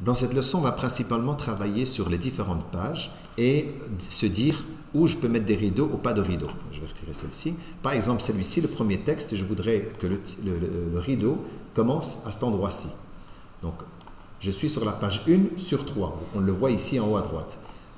Dans cette leçon, on va principalement travailler sur les différentes pages et se dire où je peux mettre des rideaux ou pas de rideaux. Je vais retirer celle-ci. Par exemple, celui-ci, le premier texte, je voudrais que le rideau commence à cet endroit-ci. Donc, je suis sur la page 1 sur 3. On le voit ici en haut à droite.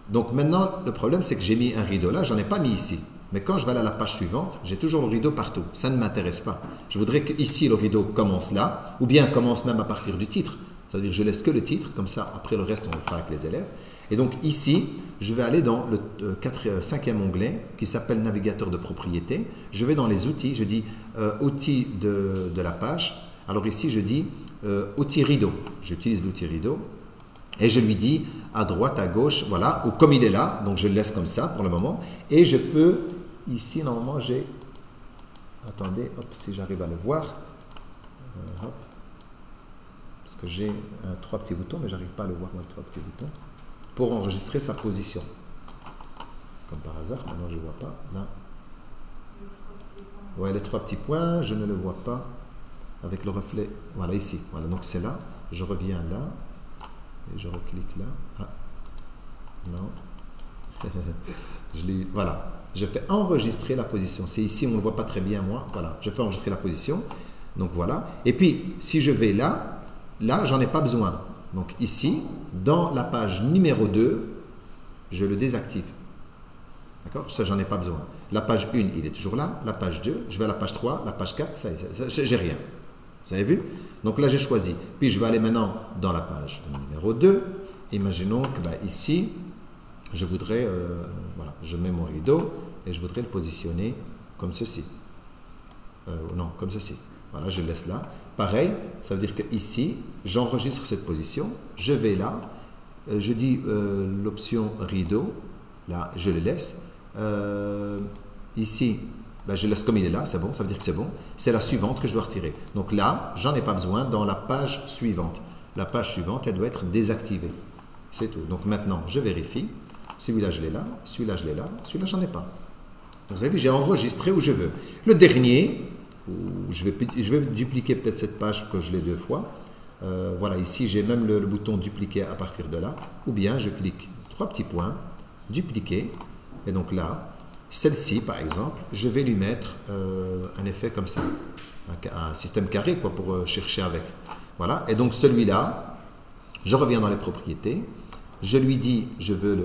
Donc maintenant, le problème, c'est que j'ai mis un rideau là, je n'en ai pas mis ici. Mais quand je vais aller à la page suivante, j'ai toujours le rideau partout. Ça ne m'intéresse pas. Je voudrais que ici le rideau commence là, ou bien commence même à partir du titre. Ça veut dire que je laisse que le titre, comme ça, après le reste, on le fera avec les élèves. Et donc ici, je vais aller dans le 5e onglet qui s'appelle navigateur de propriété. Je vais dans les outils, je dis outils de la page. Alors ici, je dis outil rideau. J'utilise l'outil rideau. Et je lui dis à droite, à gauche, voilà, ou comme il est là, donc je le laisse comme ça pour le moment. Et je peux, ici, normalement, j'ai, attendez, hop, si j'arrive à le voir, hop, parce que j'ai 3 petits boutons, mais j'arrive pas à le voir, moi, les 3 petits boutons, pour enregistrer sa position. Comme par hasard, maintenant je ne vois pas, là. Ouais, les 3 petits points, je ne le vois pas avec le reflet, voilà, ici, voilà, donc c'est là, je reviens là. Et je reclique là. Ah, non. Voilà. Je fais enregistrer la position. C'est ici, on ne le voit pas très bien, moi. Voilà. Je fais enregistrer la position. Donc voilà. Et puis, si je vais là, j'en ai pas besoin. Donc ici, dans la page numéro 2, je le désactive. D'accord? Ça, j'en ai pas besoin. La page 1, il est toujours là. La page 2, je vais à la page 3. La page 4, ça j'ai rien. Vous avez vu? Donc là, j'ai choisi. Puis je vais aller maintenant dans la page numéro 2. Imaginons que ici, je voudrais, voilà, je mets mon rideau et je voudrais le positionner comme ceci. Non, comme ceci. Voilà, je le laisse là. Pareil, ça veut dire que ici, j'enregistre cette position. Je vais là. Je dis l'option rideau. Là, je le laisse. Ici, je laisse comme il est là, c'est bon, ça veut dire que c'est bon. C'est la suivante que je dois retirer. Donc là, j'en ai pas besoin dans la page suivante. La page suivante, elle doit être désactivée. C'est tout. Donc maintenant, je vérifie. Celui-là, je l'ai là. Celui-là, je l'ai là. Celui-là, j'en ai pas. Donc, vous avez vu, j'ai enregistré où je veux. Le dernier, je vais dupliquer peut-être cette page que je l'ai 2 fois. Voilà, ici, j'ai même le bouton dupliquer à partir de là. Ou bien, je clique 3 petits points, dupliquer. Et donc là, celle-ci, par exemple, je vais lui mettre un effet comme ça, un système carré quoi, pour chercher avec. Voilà, et donc celui-là, je reviens dans les propriétés, je lui dis, je veux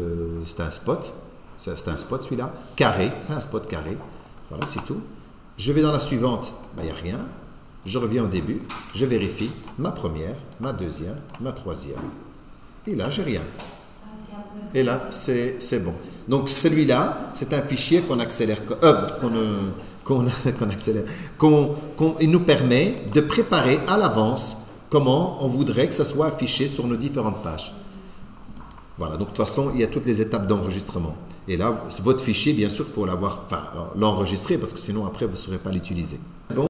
c'est un spot, c'est un spot celui-là, carré, c'est un spot carré, voilà, c'est tout. Je vais dans la suivante, il n'y a rien, je reviens au début, je vérifie ma première, ma deuxième, ma troisième, et là, j'ai rien. Et là, c'est bon. Donc celui-là, c'est un fichier qu'on accélère, il nous permet de préparer à l'avance comment on voudrait que ça soit affiché sur nos différentes pages. Voilà, donc de toute façon, il y a toutes les étapes d'enregistrement. Et là, votre fichier, bien sûr, il faut l'enregistrer parce que sinon après, vous ne saurez pas l'utiliser. Bon.